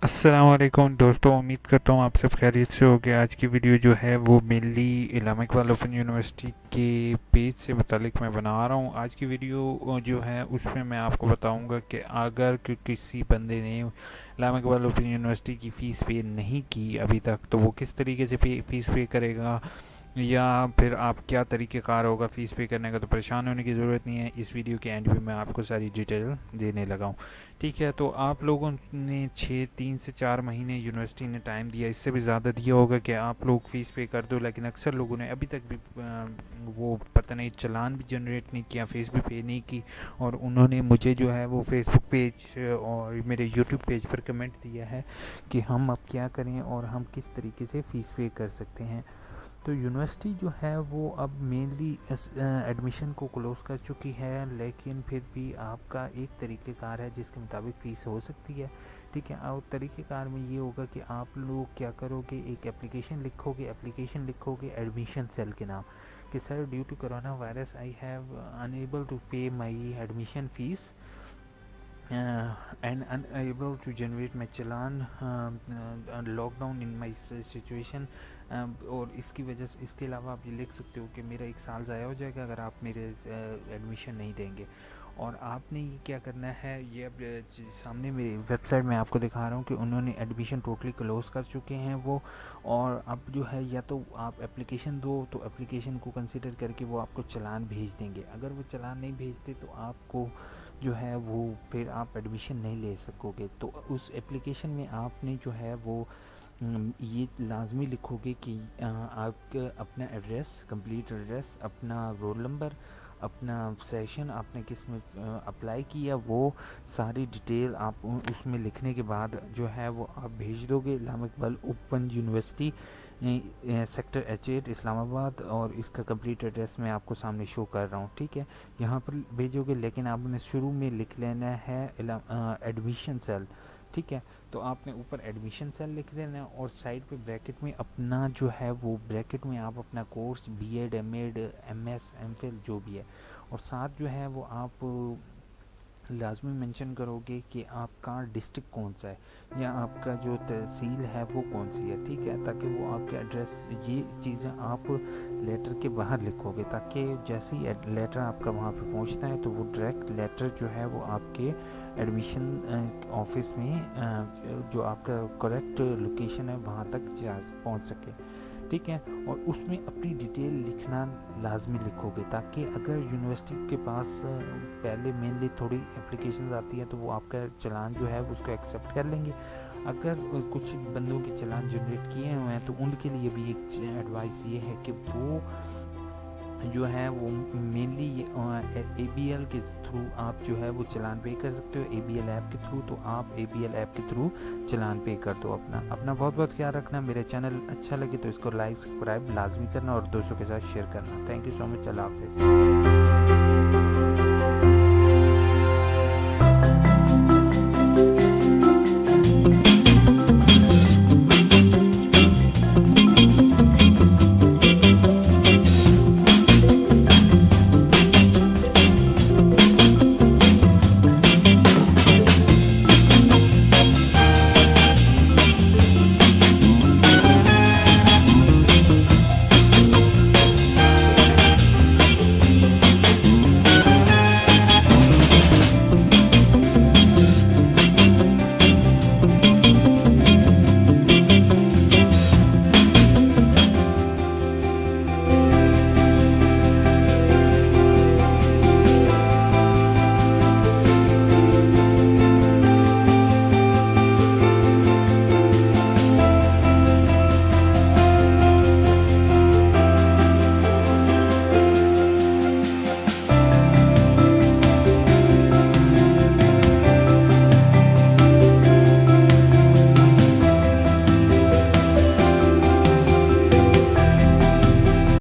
अस्सलामुअलैकुम दोस्तों, उम्मीद करता हूँ आप सब खैरियत से होंगे। आज की वीडियो जो है वो मेनली इलामा इकबाल ओपन यूनिवर्सिटी के पेज से मुतालिक मैं बना रहा हूँ। आज की वीडियो जो है उसमें मैं आपको बताऊँगा कि अगर किसी बंदे ने इलामा इकबाल ओपन यूनिवर्सिटी की फ़ीस पे नहीं की अभी तक, तो वो किस तरीके से फ़ीस पे करेगा, या फिर आप क्या तरीक़ेकार होगा फ़ीस पे करने का। तो परेशान होने की ज़रूरत नहीं है, इस वीडियो के एंड में मैं आपको सारी डिटेल देने लगा हूँ। ठीक है, तो आप लोगों ने 3 से 4 महीने यूनिवर्सिटी ने टाइम दिया, इससे भी ज़्यादा दिया होगा कि आप लोग फ़ीस पे कर दो, लेकिन अक्सर लोगों ने अभी तक भी वो पता नहीं चालान भी जनरेट नहीं किया, फ़ीस भी पे नहीं की। और उन्होंने मुझे जो है वो फेसबुक पेज और मेरे यूट्यूब पेज पर कमेंट दिया है कि हम अब क्या करें और हम किस तरीके से फ़ीस पे कर सकते हैं। तो यूनिवर्सिटी जो है वो अब मेनली एडमिशन को क्लोज़ कर चुकी है, लेकिन फिर भी आपका एक तरीक़ेकार है जिसके मुताबिक फ़ीस हो सकती है। ठीक है, और तरीक़ेकार में ये होगा कि आप लोग क्या करोगे, एक एप्लीकेशन लिखोगे एडमिशन सेल के नाम कि sir, due to corona virus I have unable to pay my admission fees and unable to generate my challan, lockdown in my situation. और इसकी वजह से, इसके अलावा आप ये लिख सकते हो कि मेरा 1 साल ज़ाया हो जाएगा अगर आप मेरे एडमिशन नहीं देंगे। और आपने ये क्या करना है, ये अब सामने मेरी वेबसाइट में आपको दिखा रहा हूँ कि उन्होंने एडमिशन टोटली क्लोज़ कर चुके हैं वो। और अब जो है, या तो आप एप्लीकेशन दो तो एप्लीकेशन को कंसिडर करके वो आपको चालान भेज देंगे। अगर वो चालान नहीं भेजते तो आपको जो है वो फिर आप एडमिशन नहीं ले सकोगे। तो उस एप्लीकेशन में आपने जो है वो ये लाजमी लिखोगे कि आप अपना एड्रेस, कंप्लीट एड्रेस, अपना रोल नंबर, अपना सेशन आपने किस में अप्लाई किया, वो सारी डिटेल आप उसमें लिखने के बाद जो है वो आप भेज दोगे Allama Iqbal open university, sector H8 Islamabad. और इसका कंप्लीट एड्रेस मैं आपको सामने शो कर रहा हूँ। ठीक है, यहाँ पर भेजोगे, लेकिन आपने शुरू में लिख लेना है एडमिशन सेल। ठीक है, तो आपने ऊपर एडमिशन सेल लिख देना है और साइड पे ब्रैकेट में अपना जो है वो ब्रैकेट में आप अपना course B.Ed M.Ed MS M.Phil जो भी है, और साथ जो है वो आप लाजमी मेंशन करोगे कि आपका डिस्ट्रिक्ट कौन सा है या आपका जो तहसील है वो कौन सी है। ठीक है, ताकि वो आपके एड्रेस, ये चीज़ें आप लेटर के बाहर लिखोगे, ताकि जैसे ही लेटर आपका वहाँ पे पहुँचता है तो वो डायरेक्ट लेटर जो है वो आपके एडमिशन ऑफिस में जो आपका करेक्ट लोकेशन है वहाँ तक पहुँच सके। ठीक है, और उसमें अपनी डिटेल लिखना लाजमी लिखोगे, ताकि अगर यूनिवर्सिटी के पास पहले मेनली थोड़ी एप्लीकेशंस आती हैं तो वो आपका चालान जो है उसको एक्सेप्ट कर लेंगे। अगर कुछ बंदों के चालान जनरेट किए हुए हैं तो उनके लिए भी एक एडवाइस ये है कि वो जो है वो मेनली ABL के थ्रू आप जो है वो चालान पे कर सकते हो, ABL ऐप के थ्रू। तो आप ABL ऐप के थ्रू चालान पे कर दो। अपना बहुत बहुत ख्याल रखना। मेरे चैनल अच्छा लगे तो इसको लाइक सब्सक्राइब लाजमी करना और दोस्तों के साथ शेयर करना। Thank you so much. Allah हाफिज़।